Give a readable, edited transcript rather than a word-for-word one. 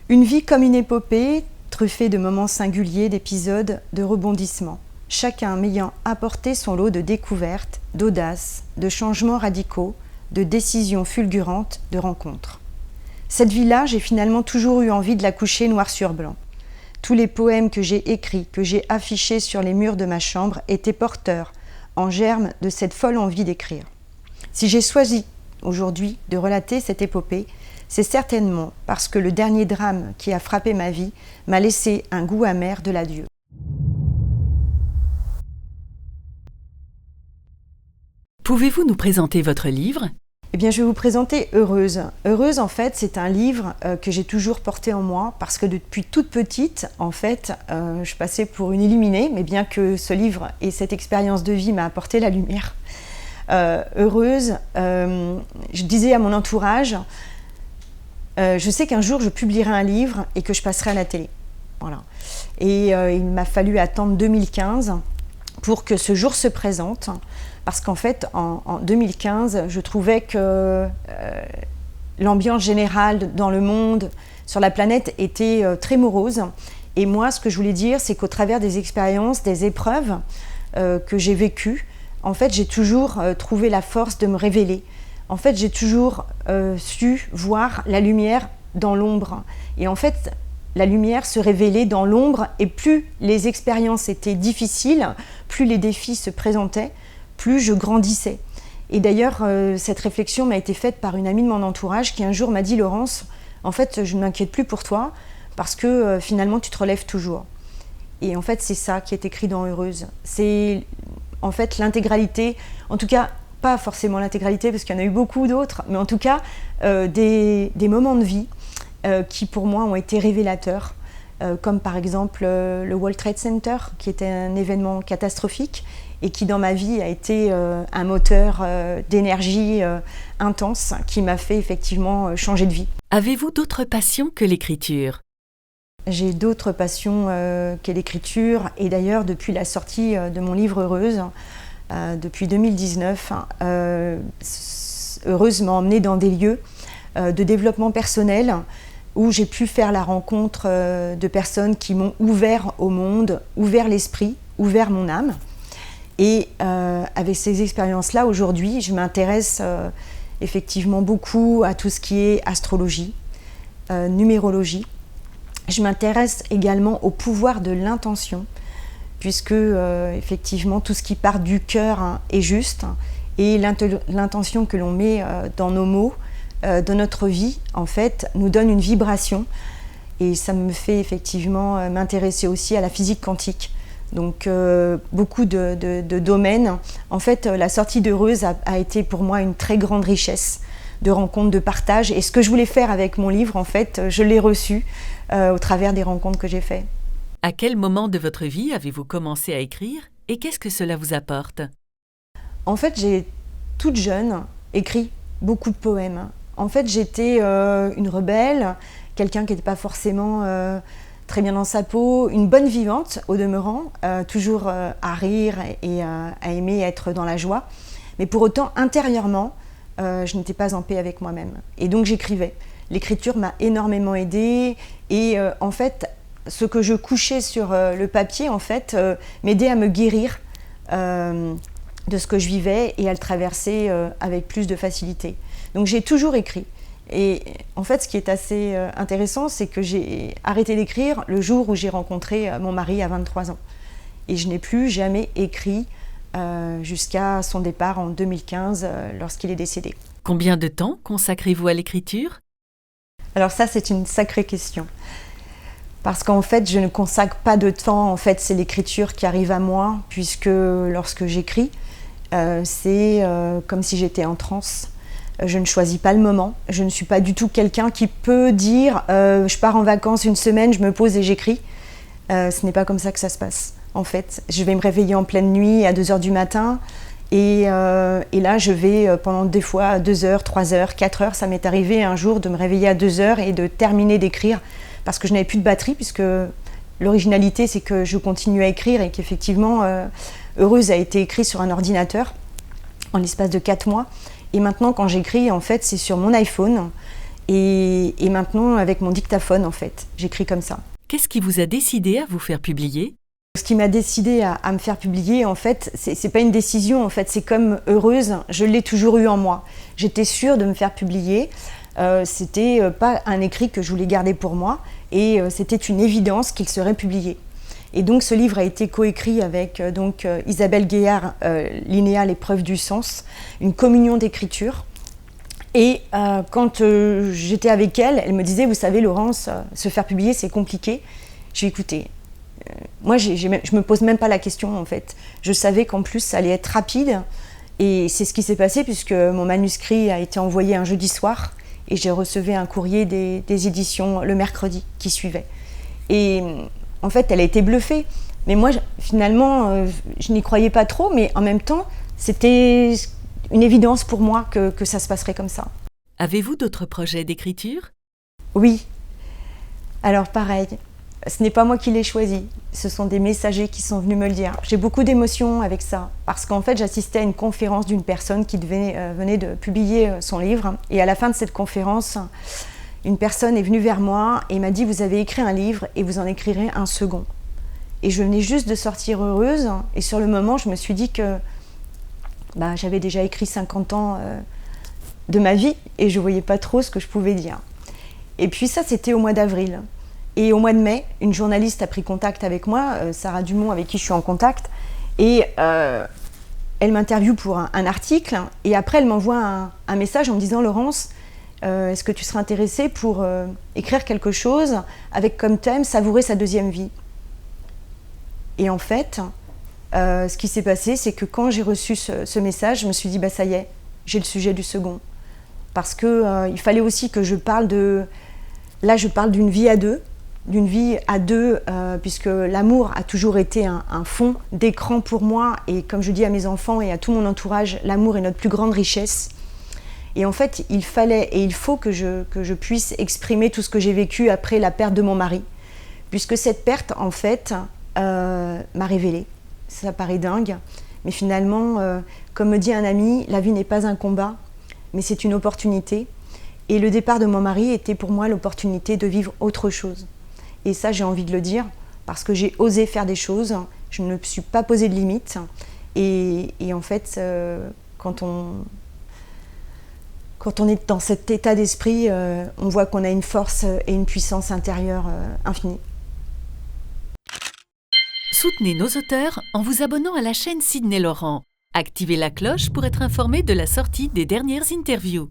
Une vie comme une épopée, truffée de moments singuliers, d'épisodes, de rebondissements. Chacun m'ayant apporté son lot de découvertes, d'audaces, de changements radicaux, de décisions fulgurantes, de rencontres. Cette vie-là, j'ai finalement toujours eu envie de la coucher noir sur blanc. Tous les poèmes que j'ai écrits, que j'ai affichés sur les murs de ma chambre étaient porteurs, en germe, de cette folle envie d'écrire. Si j'ai choisi aujourd'hui de relater cette épopée, c'est certainement parce que le dernier drame qui a frappé ma vie m'a laissé un goût amer de l'adieu. Pouvez-vous nous présenter votre livre ? Eh bien, je vais vous présenter Heureuse. Heureuse, en fait, c'est un livre que j'ai toujours porté en moi parce que depuis toute petite, en fait, je passais pour une illuminée, mais bien que ce livre et cette expérience de vie m'a apporté la lumière. Heureuse, je disais à mon entourage, je sais qu'un jour je publierai un livre et que je passerai à la télé. Voilà. Et il m'a fallu attendre 2015 pour que ce jour se présente. Parce qu'en fait, en 2015, je trouvais que l'ambiance générale dans le monde, sur la planète, était très morose. Et moi, ce que je voulais dire, c'est qu'au travers des expériences, des épreuves que j'ai vécues, en fait, j'ai toujours trouvé la force de me révéler. En fait, j'ai toujours su voir la lumière dans l'ombre. Et en fait, la lumière se révélait dans l'ombre. Et plus les expériences étaient difficiles, plus les défis se présentaient, plus je grandissais. Et d'ailleurs, cette réflexion m'a été faite par une amie de mon entourage qui un jour m'a dit « Laurence, en fait, je ne m'inquiète plus pour toi parce que finalement, tu te relèves toujours. » Et en fait, c'est ça qui est écrit dans Heureuse. C'est en fait l'intégralité, en tout cas, pas forcément l'intégralité parce qu'il y en a eu beaucoup d'autres, mais en tout cas, des moments de vie qui pour moi ont été révélateurs. Comme par exemple le World Trade Center, qui était un événement catastrophique et qui dans ma vie a été un moteur d'énergie intense qui m'a fait effectivement changer de vie. Avez-vous d'autres passions que l'écriture ? J'ai d'autres passions que l'écriture et d'ailleurs depuis la sortie de mon livre Heureuse, depuis 2019, Heureuse m'a emmenée dans des lieux de développement personnel où j'ai pu faire la rencontre de personnes qui m'ont ouvert au monde, ouvert l'esprit, ouvert mon âme. Et avec ces expériences-là, aujourd'hui, je m'intéresse effectivement beaucoup à tout ce qui est astrologie, numérologie. Je m'intéresse également au pouvoir de l'intention, puisque effectivement tout ce qui part du cœur est juste, et l'intention que l'on met dans nos mots, dans notre vie, en fait, nous donne une vibration. Et ça me fait effectivement m'intéresser aussi à la physique quantique. Donc beaucoup de domaines. En fait, la sortie d'Heureuse a été pour moi une très grande richesse de rencontres, de partage. Et ce que je voulais faire avec mon livre, en fait, je l'ai reçu au travers des rencontres que j'ai faites. À quel moment de votre vie avez-vous commencé à écrire et qu'est-ce que cela vous apporte ? En fait, j'ai toute jeune écrit beaucoup de poèmes. En fait, j'étais une rebelle, quelqu'un qui n'était pas forcément très bien dans sa peau, une bonne vivante au demeurant, toujours à rire et à aimer être dans la joie. Mais pour autant, intérieurement, je n'étais pas en paix avec moi-même. Et donc j'écrivais. L'écriture m'a énormément aidée et en fait, ce que je couchais sur le papier, en fait, m'aidait à me guérir de ce que je vivais et à le traverser avec plus de facilité. Donc j'ai toujours écrit. Et en fait, ce qui est assez intéressant, c'est que j'ai arrêté d'écrire le jour où j'ai rencontré mon mari à 23 ans. Et je n'ai plus jamais écrit jusqu'à son départ en 2015, lorsqu'il est décédé. Combien de temps consacrez-vous à l'écriture ? Alors ça, c'est une sacrée question. Parce qu'en fait, je ne consacre pas de temps. En fait, c'est l'écriture qui arrive à moi, puisque lorsque j'écris, c'est comme si j'étais en transe. Je ne choisis pas le moment. Je ne suis pas du tout quelqu'un qui peut dire je pars en vacances une semaine, je me pose et j'écris. Ce n'est pas comme ça que ça se passe. En fait, je vais me réveiller en pleine nuit à 2h du matin et là, je vais pendant des fois 2h, 3h, 4h. Ça m'est arrivé un jour de me réveiller à 2h et de terminer d'écrire parce que je n'avais plus de batterie, puisque l'originalité, c'est que je continue à écrire et qu'effectivement, Heureuse a été écrit sur un ordinateur en l'espace de 4 mois. Et maintenant, quand j'écris, en fait, c'est sur mon iPhone. Et maintenant, avec mon dictaphone, en fait, j'écris comme ça. Qu'est-ce qui vous a décidé à vous faire publier ? Ce qui m'a décidé à me faire publier, en fait, c'est pas une décision, en fait, c'est comme heureuse, je l'ai toujours eu en moi. J'étais sûre de me faire publier, c'était pas un écrit que je voulais garder pour moi, et c'était une évidence qu'il serait publié. Et donc ce livre a été coécrit avec Isabelle Guéard, Linéa, l'épreuve du sens, une communion d'écriture. Et quand j'étais avec elle, elle me disait, vous savez Laurence, se faire publier c'est compliqué. J'ai écouté. Moi, je me pose même pas la question en fait. Je savais qu'en plus ça allait être rapide et c'est ce qui s'est passé puisque mon manuscrit a été envoyé un jeudi soir et j'ai reçu un courrier des éditions le mercredi qui suivait. Et en fait, elle a été bluffée. Mais moi, finalement, je n'y croyais pas trop, mais en même temps, c'était une évidence pour moi que ça se passerait comme ça. Avez-vous d'autres projets d'écriture ? Oui. Alors pareil. Ce n'est pas moi qui l'ai choisi, ce sont des messagers qui sont venus me le dire. J'ai beaucoup d'émotions avec ça, parce qu'en fait j'assistais à une conférence d'une personne qui venait de publier son livre, et à la fin de cette conférence, une personne est venue vers moi et m'a dit « Vous avez écrit un livre et vous en écrirez un second ». Et je venais juste de sortir heureuse, et sur le moment je me suis dit que j'avais déjà écrit 50 ans de ma vie, et je ne voyais pas trop ce que je pouvais dire. Et puis ça, c'était au mois d'avril. Et au mois de mai, une journaliste a pris contact avec moi, Sarah Dumont, avec qui je suis en contact, et elle m'interviewe pour un article, et après elle m'envoie un message en me disant « Laurence, est-ce que tu serais intéressée pour écrire quelque chose avec comme thème « Savourer sa deuxième vie ». Et en fait, ce qui s'est passé, c'est que quand j'ai reçu ce message, je me suis dit « ça y est, j'ai le sujet du second ». Parce qu'il fallait aussi que je parle de... Là, je parle d'une vie à deux, puisque l'amour a toujours été un fond d'écran pour moi, et comme je dis à mes enfants et à tout mon entourage, l'amour est notre plus grande richesse. Et en fait, il fallait et il faut que je puisse exprimer tout ce que j'ai vécu après la perte de mon mari, puisque cette perte, en fait, m'a révélé. Ça paraît dingue, mais finalement, comme me dit un ami, la vie n'est pas un combat, mais c'est une opportunité. Et le départ de mon mari était pour moi l'opportunité de vivre autre chose. Et ça, j'ai envie de le dire, parce que j'ai osé faire des choses, je ne me suis pas posé de limites. Et en fait, quand on est dans cet état d'esprit, on voit qu'on a une force et une puissance intérieure infinie. Soutenez nos auteurs en vous abonnant à la chaîne Sidney Laurent. Activez la cloche pour être informé de la sortie des dernières interviews.